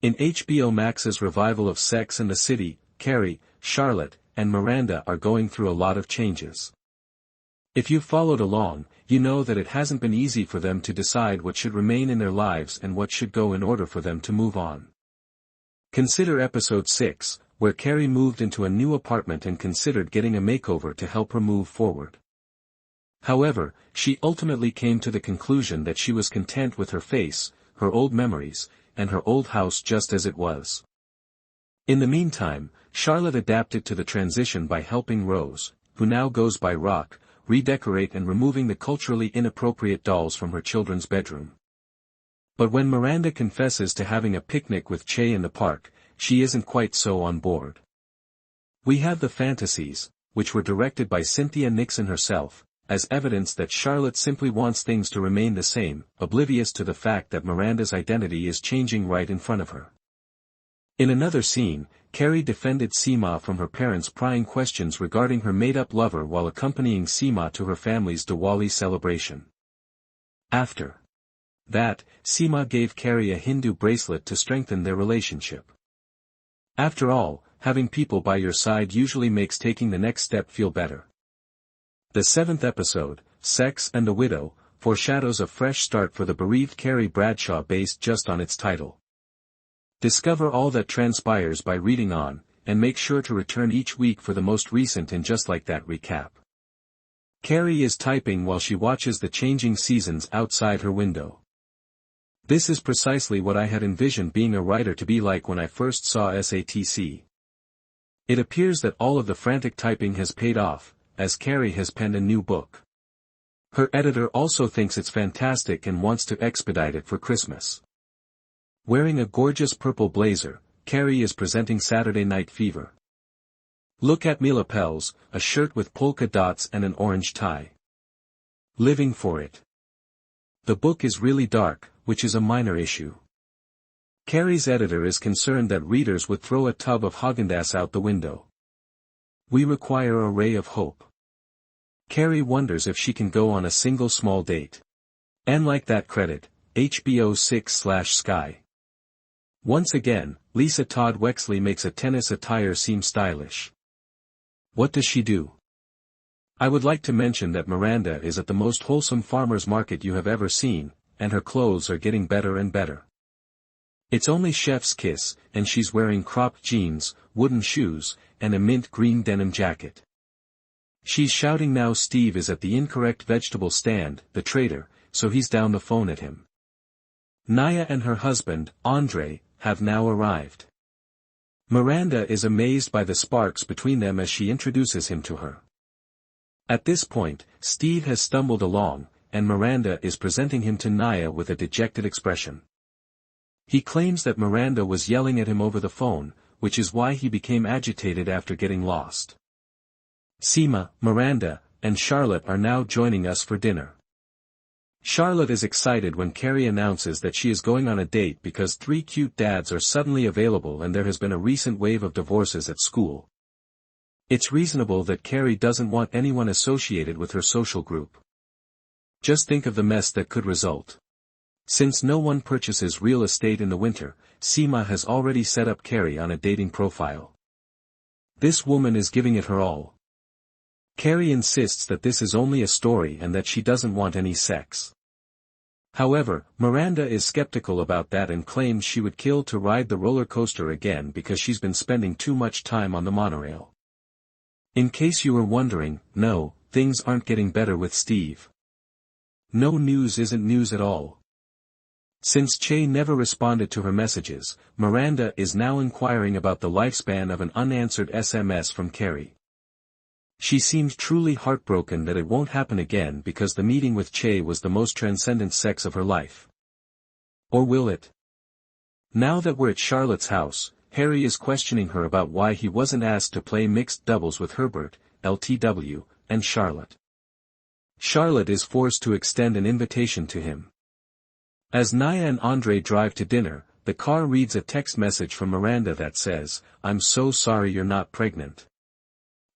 In HBO Max's revival of Sex and the City, Carrie, Charlotte, and Miranda are going through a lot of changes. If you've followed along, you know that it hasn't been easy for them to decide what should remain in their lives and what should go in order for them to move on. Consider episode 6, where Carrie moved into a new apartment and considered getting a makeover to help her move forward. However, she ultimately came to the conclusion that she was content with her face, her old memories, and her old house just as it was. In the meantime, Charlotte adapted to the transition by helping Rose, who now goes by Rock, redecorate and removing the culturally inappropriate dolls from her children's bedroom. But when Miranda confesses to having a picnic with Che in the park, she isn't quite so on board. We have the fantasies, which were directed by Cynthia Nixon herself, as evidence that Charlotte simply wants things to remain the same, oblivious to the fact that Miranda's identity is changing right in front of her. In another scene, Carrie defended Seema from her parents' prying questions regarding her made-up lover while accompanying Seema to her family's Diwali celebration. After that, Seema gave Carrie a Hindu bracelet to strengthen their relationship. After all, having people by your side usually makes taking the next step feel better. The 7th episode, Sex and the Widow, foreshadows a fresh start for the bereaved Carrie Bradshaw based just on its title. Discover all that transpires by reading on, and make sure to return each week for the most recent and just like that recap. Carrie is typing while she watches the changing seasons outside her window. This is precisely what I had envisioned being a writer to be like when I first saw SATC. It appears that all of the frantic typing has paid off, as Carrie has penned a new book. Her editor also thinks it's fantastic and wants to expedite it for Christmas. Wearing a gorgeous purple blazer, Carrie is presenting Saturday Night Fever. Look at me lapels, a shirt with polka dots and an orange tie. Living for it. The book is really dark, which is a minor issue. Carrie's editor is concerned that readers would throw a tub of Häagen-Dazs out the window. We require a ray of hope. Carrie wonders if she can go on a single small date. And like that credit, HBO 6/Sky. Once again, Lisa Todd Wexley makes a tennis attire seem stylish. What does she do? I would like to mention that Miranda is at the most wholesome farmer's market you have ever seen, and her clothes are getting better and better. It's only chef's kiss, and she's wearing cropped jeans, wooden shoes, and a mint green denim jacket. She's shouting now Steve is at the incorrect vegetable stand, the trader, so he's down the phone at him. Naya and her husband, Andre, have now arrived. Miranda is amazed by the sparks between them as she introduces him to her. At this point, Steve has stumbled along, and Miranda is presenting him to Naya with a dejected expression. He claims that Miranda was yelling at him over the phone, which is why he became agitated after getting lost. Seema, Miranda, and Charlotte are now joining us for dinner. Charlotte is excited when Carrie announces that she is going on a date because 3 cute dads are suddenly available and there has been a recent wave of divorces at school. It's reasonable that Carrie doesn't want anyone associated with her social group. Just think of the mess that could result. Since no one purchases real estate in the winter, Seema has already set up Carrie on a dating profile. This woman is giving it her all. Carrie insists that this is only a story and that she doesn't want any sex. However, Miranda is skeptical about that and claims she would kill to ride the roller coaster again because she's been spending too much time on the monorail. In case you were wondering, no, things aren't getting better with Steve. No news isn't news at all. Since Che never responded to her messages, Miranda is now inquiring about the lifespan of an unanswered SMS from Carrie. She seems truly heartbroken that it won't happen again because the meeting with Che was the most transcendent sex of her life. Or will it? Now that we're at Charlotte's house, Harry is questioning her about why he wasn't asked to play mixed doubles with Herbert, LTW, and Charlotte. Charlotte is forced to extend an invitation to him. As Naya and Andre drive to dinner, the car reads a text message from Miranda that says, "I'm so sorry you're not pregnant.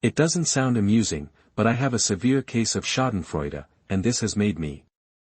It doesn't sound amusing, but I have a severe case of schadenfreude, and this has made me